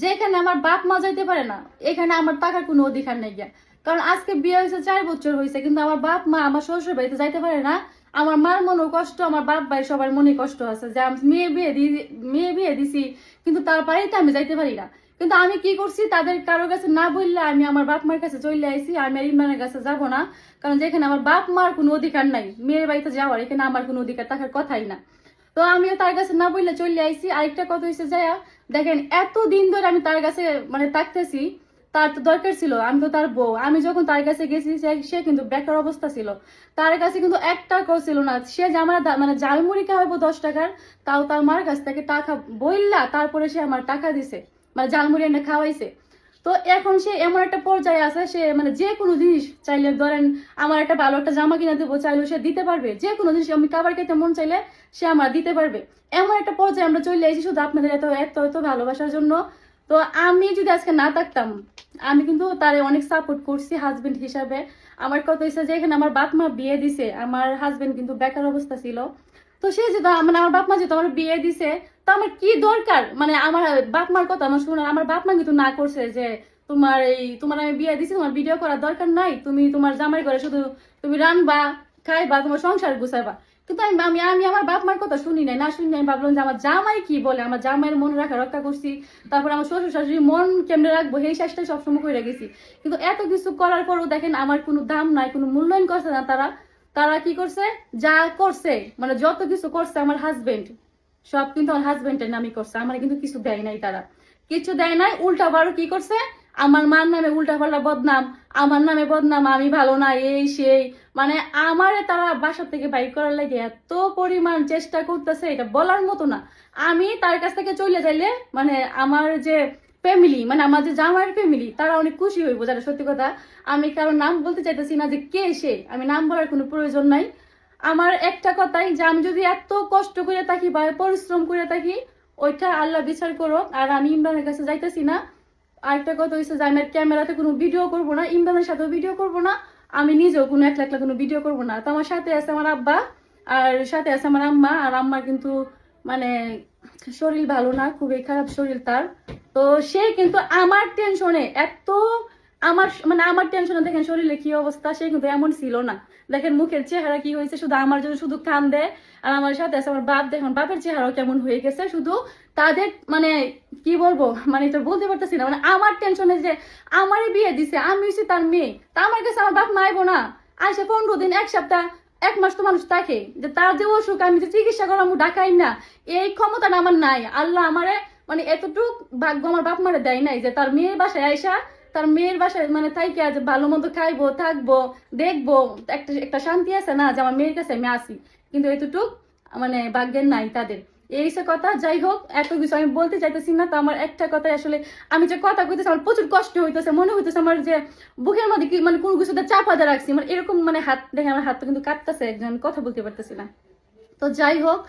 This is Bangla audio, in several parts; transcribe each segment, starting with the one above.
যেখানে আমার বাপ মা যাইতে পারে না, এখানে আমার টাকার কোনো অধিকার নেই গিয়া। কারণ আজকে বিয়ে হয়েছে 4 বছর হয়েছে, কিন্তু আমার বাপ মা আমার শ্বশুর বাড়িতে যাইতে পারে না। আমার মার মনেও কষ্ট, আমার বাপ ভাই সবার মনে কষ্ট আছে যে আমি মেয়ে বিয়ে দিছি, কিন্তু তার বাড়িতে আমি যাইতে পারি না। কিন্তু আমি কি করছি, তাদের কারো কাছে না বললে আমি আমার বাপ মার কাছে চলে আইছি। আমি আর ইমরানের কাছে যাব না, কারণ যেখানে আমার বাপ মার কোনো অধিকার নাই মেয়ের বাড়িতে যাওয়ার, এখানে আমার কোনো অধিকার থাকার কথাই না। তো আমিও তার কাছে না বললে চলে আইছি। আরেকটা কথা হয়েছে যায়া, দেখেন এত দিন ধরে আমি তার কাছে মানে থাকতেছি, তার তো দরকার ছিল, আমি তো তার বউ। আমি যখন তার কাছে গেছি সে কিন্তু বেকার অবস্থা ছিল, তার কাছে কিন্তু 1 টাকাও ছিল না। সে যে আমার মানে ঝালমুড়ি খাওয়াবো 10 টাকার, তাও তার মার কাছ থেকে টাকা বইলা তারপরে সে আমার টাকা দিছে, মানে ঝালমুড়ি এনে খাওয়াইছে। তো এখন সে এমন একটা পর্যায়ে আছে, সে মানে যে কোনো জিনিস চাইলে, ধরেন আমার একটা ভালো একটা জামা কিনে দেবো চাইলেও সে দিতে পারবে। যে কোনো জিনিস আমি খাবার খেতে মন চাইলে সে আমার দিতে পারবে। এমন একটা পর্যায়ে আমরা চলে এসেছি শুধু আপনাদের এত এত এত ভালোবাসার জন্য। তো আমি যদি আজকে না থাকতাম, আমি কিন্তু তারে অনেক সাপোর্ট করছি হাজবেন্ড হিসাবে। আমার কথা হচ্ছে যে এখানে আমার বাপ মা বিয়ে দিছে, আমার হাজবেন্ড কিন্তু বেকার অবস্থা ছিল। তো সে যেহেতু মানে আমার বাপ মা যেহেতু আমার বিয়ে দিছে, তো আমার কি দরকার মানে আমার বাপ মার কথা আমার শোনার। আমার বাপ মা কিন্তু না করছে যে তোমার আমি বিয়ে দিছি, তোমার ভিডিও করার দরকার নাই, তুমি তোমার জামাই করে শুধু তুমি রানবা খাইবা, তোমার সংসার গুছাইবা। কিন্তু আমি আমি আমি আমার বাপ মার কথা শুনি নাই, না শুনি নাই। আমি ভাবলাম যে আমার জামাই কি বলে, আমার জামাইয়ের মন রক্ষা করছি। তারপর আমার শ্বশুর শাশুড়ি মন কেমনে রাখবো এই চেষ্টাই সবসময় করে গেছি। কিন্তু এত কিছু করার পরও দেখেন আমার কোনো দাম নাই, কোনো মূল্যায়ন করছে না তারা। তারা কি করছে, যা করছে মানে যত কিছু করছে আমার হাজবেন্ড, সব কিন্তু আমার হাজবেন্ডের নামই করছে। আমার কিন্তু কিছু দেয় নাই, তারা কিছু দেয় নাই। উল্টা বারো কি করছে, আমার মার নামে উল্টা পাল্টা বদনাম, আমার নামে বদনাম, আমি ভালো না এই সেই। মানে আমারে তারা বাসা থেকে বাইর করার লাগে এত পরিমাণ চেষ্টা করতেছে, এটা বলার মতো না। আমি তার কাছ থেকে চলে যাইলে মানে আমার যে ফ্যামিলি, মানে আমার যে জামাইয়ের ফ্যামিলি, তারা অনেক খুশি হইব। যারা সত্যি কথা, আমি কারো নাম বলতে চাইতেছি না যে কে সে, আমি নাম বলার কোনো প্রয়োজন নাই। আমার একটা কথাই যে আমি যদি এত কষ্ট করে থাকি বা পরিশ্রম করে থাকি, ওইটা আল্লাহ বিচার করো। আর আমি ইমরানের কাছে যাইতেছি না। আরেকটা কথা হচ্ছে যে আমি ক্যামেরাতে কোনো ভিডিও করবো না, ইমরানের সাথেও ভিডিও করবো না, আমি নিজেও কোনো একলা একলা কোনো ভিডিও করবো না। তো আমার সাথে আছে আমার আব্বা, আর সাথে আছে আমার আম্মা। আর আম্মার কিন্তু মানে শরীর ভালো না, খুবই খারাপ শরীর তার। তো সে কিন্তু আমার টেনশনে এত, আমার মানে আমার টেনশনে দেখেন শরীরে কি অবস্থা, সে কিন্তু এমন ছিল না। দেখেন মুখের চেহারা কি হয়েছে, শুধু আমার জন্য শুধু কান দেয়। আর আমার সাথে আছে আমার বাপ, দেখুন বাপের চেহারাও কেমন হয়ে গেছে। শুধু তাদের মানে কি বলবো, মানে এটা বলতে পারতেছি না। মানে আমার টেনশনে যে আমারই বিয়ে দিছে, আমি হচ্ছি তার মেয়ে, তা আমার কাছে আমার বাপ মাইবো না। আসে 15 দিন, 1 সপ্তাহ, 1 মাস তো মানুষ থাকে, যে তার যে অসুখ আমি যে চিকিৎসা করাম ডাকাই না, এই ক্ষমতাটা আমার নাই। আল্লাহ আমারে মানে এতটুক ভাগ্য আমার বাপ মারে দেয় নাই যে তার মেয়ের বাসায় আইসা, তার মেয়ের বাসায় মানে তাইকে আজ ভালো মন্দ খাইবো, থাকবো, দেখবো, একটা একটা শান্তি আছে না যে আমার মেয়ের কাছে আমি আসি। কিন্তু এতটুক মানে ভাগ্যের নাই তাদের। এই সে কথা। যাই হোক, এত কিছু আমি বলতে চাইতেছি না। তো আমার একটা কথা আসলে, আমি যে কথা কইতেছি আমার প্রচুর কষ্ট হইতেছে, মনে হইতেছে আমার যে বুকের মধ্যে কি মানে কোন কিছুতে চাপা দিয়ে রাখছি, মানে এরকম মানে হাত দেখে আমার হাত তো কিন্তু কাঁপতেছে, একজন কথা বলতে পারতেছি না। তো যাই হোক,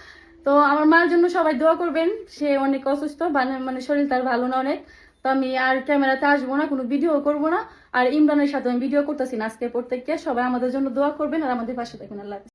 তো আমার মার জন্য সবাই দোয়া করবেন। সে অনেক অসুস্থ, মানে মানে শরীর তার ভালো না অনেক। তো আমি আর ক্যামেরাতে আসবো না, কোনো ভিডিও করবো না। আর ইমরানের সাথে আমি ভিডিও করতেছি না আজকে পর থেকে। সবাই আমাদের জন্য দোয়া করবেন আর আমাদের পাশে থাকবেন। আল্লাহ হাফেজ।